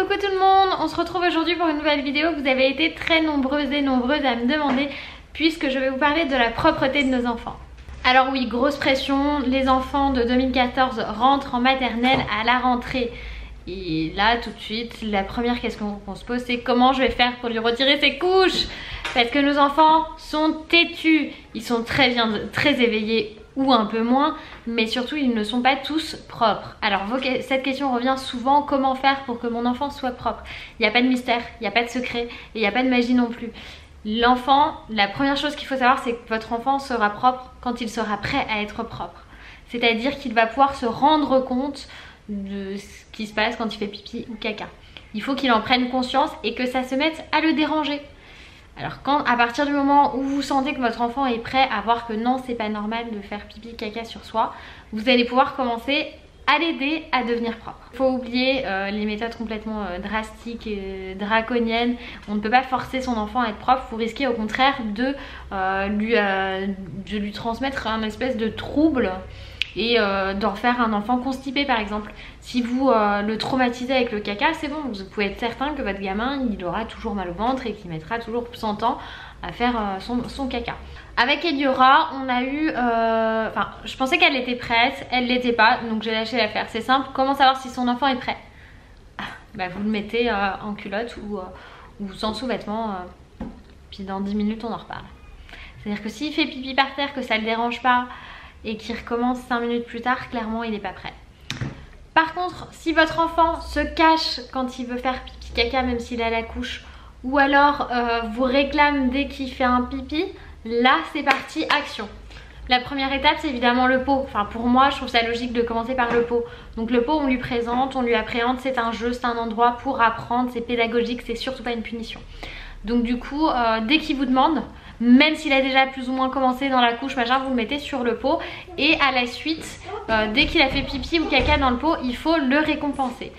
coucou tout le monde, on se retrouve aujourd'hui pour une nouvelle vidéo que vous avez été très nombreuses et nombreuses à me demander puisque je vais vous parler de la propreté de nos enfants. Alors oui, grosse pression, les enfants de 2014 rentrent en maternelle à la rentrée. Et là tout de suite, la première question qu'on se pose c'est comment je vais faire pour lui retirer ses couches. Parce que nos enfants sont têtus, ils sont très éveillés ou un peu moins, mais surtout ils ne sont pas tous propres. Alors cette question revient souvent, comment faire pour que mon enfant soit propre? Il n'y a pas de mystère, il n'y a pas de secret et il n'y a pas de magie non plus. L'enfant, la première chose qu'il faut savoir c'est que votre enfant sera propre quand il sera prêt à être propre. C'est-à-dire qu'il va pouvoir se rendre compte de ce qui se passe quand il fait pipi ou caca. Il faut qu'il en prenne conscience et que ça se mette à le déranger. Alors à partir du moment où vous sentez que votre enfant est prêt à voir que non c'est pas normal de faire pipi caca sur soi, vous allez pouvoir commencer à l'aider à devenir propre. Il faut oublier les méthodes complètement drastiques et draconiennes. On ne peut pas forcer son enfant à être propre, vous risquez au contraire de lui transmettre un espèce de trouble et d'en faire un enfant constipé par exemple. Si vous le traumatisez avec le caca, c'est bon, vous pouvez être certain que votre gamin il aura toujours mal au ventre et qu'il mettra toujours plus son temps à faire son caca. Avec Eliora, on a eu, je pensais qu'elle était prête, elle l'était pas, donc j'ai lâché l'affaire. C'est simple, comment savoir si son enfant est prêt? Vous le mettez en culotte ou sans sous-vêtements, puis dans 10 minutes on en reparle. C'est-à-dire que s'il fait pipi par terre, que ça le dérange pas, et qu'il recommence 5 minutes plus tard, clairement il n'est pas prêt. Par contre, si votre enfant se cache quand il veut faire pipi caca même s'il est à la couche, ou alors vous réclame dès qu'il fait un pipi, là c'est parti, action. La première étape c'est évidemment le pot. Enfin pour moi je trouve ça logique de commencer par le pot. Donc le pot on lui présente, on lui appréhende, c'est un jeu, c'est un endroit pour apprendre, c'est pédagogique, c'est surtout pas une punition. Donc du coup dès qu'il vous demande, même s'il a déjà plus ou moins commencé dans la couche machin, vous le mettez sur le pot et à la suite dès qu'il a fait pipi ou caca dans le pot, il faut le récompenser.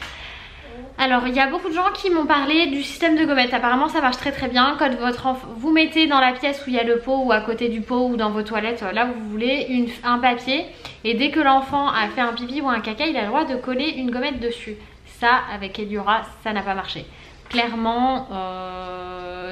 Alors il y a beaucoup de gens qui m'ont parlé du système de gommettes. Apparemment ça marche très bien. Quand votre enfant, vous mettez dans la pièce où il y a le pot ou à côté du pot ou dans vos toilettes, là où vous voulez, un papier, et dès que l'enfant a fait un pipi ou un caca, il a le droit de coller une gommette dessus. Ça avec Eliora ça n'a pas marché. Clairement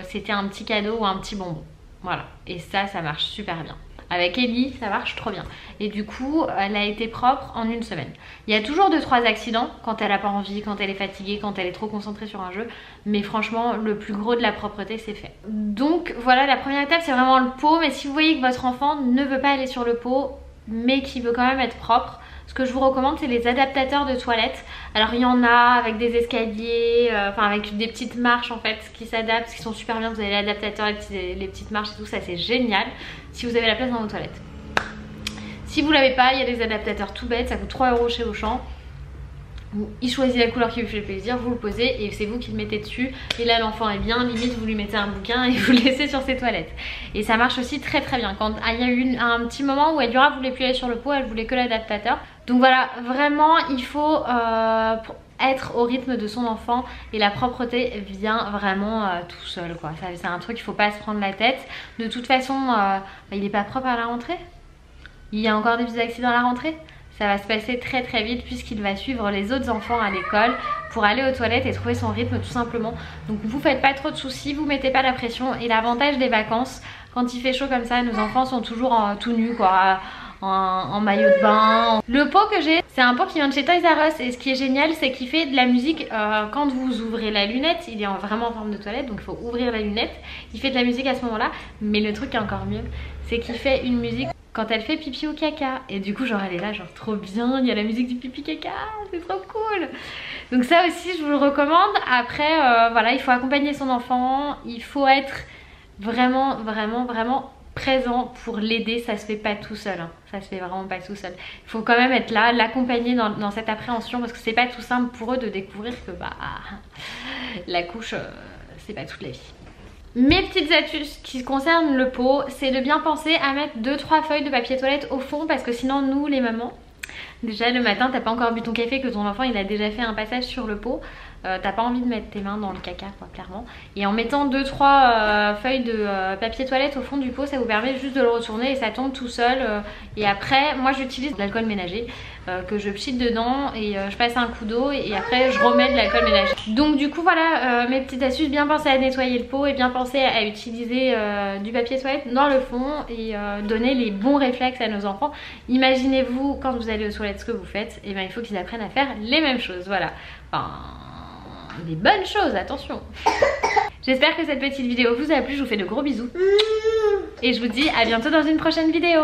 c'était un petit cadeau ou un petit bonbon. Voilà, et ça marche super bien. Avec Ellie, ça marche trop bien. Et du coup, elle a été propre en une semaine. Il y a toujours 2-3 accidents quand elle n'a pas envie, quand elle est fatiguée, quand elle est trop concentrée sur un jeu. Mais franchement, le plus gros de la propreté, c'est fait. Donc voilà, la première étape, c'est vraiment le pot. Mais si vous voyez que votre enfant ne veut pas aller sur le pot, mais qu'il veut quand même être propre, ce que je vous recommande c'est les adaptateurs de toilettes. Alors il y en a avec des escaliers, avec des petites marches en fait qui s'adaptent, qui sont super bien. Vous avez l'adaptateur, les petites marches et tout ça, c'est génial si vous avez la place dans vos toilettes. Si vous l'avez pas, il y a des adaptateurs tout bêtes, ça coûte 3 € chez Auchan. Il choisit la couleur qui lui fait plaisir, vous le posez et c'est vous qui le mettez dessus. Et là l'enfant est bien, limite vous lui mettez un bouquin et vous le laissez sur ses toilettes. Et ça marche aussi très bien. Quand il y a eu un petit moment où Eliora voulait plus aller sur le pot, elle voulait que l'adaptateur. Donc voilà, vraiment il faut être au rythme de son enfant et la propreté vient vraiment tout seul quoi. C'est un truc, il faut pas se prendre la tête. De toute façon, il est pas propre à la rentrée. Il y a encore des petits accidents à la rentrée. Ça va se passer très vite puisqu'il va suivre les autres enfants à l'école pour aller aux toilettes et trouver son rythme tout simplement. Donc vous faites pas trop de soucis, vous mettez pas la pression. Et l'avantage des vacances, quand il fait chaud comme ça, nos enfants sont toujours tout nus quoi, en maillot de bain. Le pot que j'ai, c'est un pot qui vient de chez Toys R Us et ce qui est génial c'est qu'il fait de la musique quand vous ouvrez la lunette. Il est vraiment en forme de toilette donc il faut ouvrir la lunette. Il fait de la musique à ce moment là, mais le truc qui est encore mieux c'est qu'il fait une musique quand elle fait pipi ou caca. Et du coup genre elle est là genre trop bien, il y a la musique du pipi caca, c'est trop cool. Donc ça aussi je vous le recommande. Après voilà, il faut accompagner son enfant, il faut être vraiment présent pour l'aider. Ça se fait pas tout seul hein. Ça se fait vraiment pas tout seul. Il faut quand même être là, l'accompagner dans cette appréhension parce que c'est pas tout simple pour eux de découvrir que la couche c'est pas toute la vie. Mes petites astuces qui concernent le pot, c'est de bien penser à mettre 2-3 feuilles de papier toilette au fond parce que sinon nous les mamans, déjà le matin t'as pas encore bu ton café que ton enfant il a déjà fait un passage sur le pot, t'as pas envie de mettre tes mains dans le caca quoi, clairement. Et en mettant 2-3 feuilles de papier toilette au fond du pot, ça vous permet juste de le retourner et ça tombe tout seul. Et après moi j'utilise de l'alcool ménager que je pchite dedans et je passe un coup d'eau et après je remets de l'alcool ménager. Donc du coup voilà mes petites astuces, bien penser à nettoyer le pot et bien penser à utiliser du papier toilette dans le fond et donner les bons réflexes à nos enfants. Imaginez-vous quand vous allez aux toilettes ce que vous faites, et bien il faut qu'ils apprennent à faire les mêmes choses, voilà. Enfin, des bonnes choses, attention. J'espère que cette petite vidéo vous a plu, je vous fais de gros bisous et je vous dis à bientôt dans une prochaine vidéo.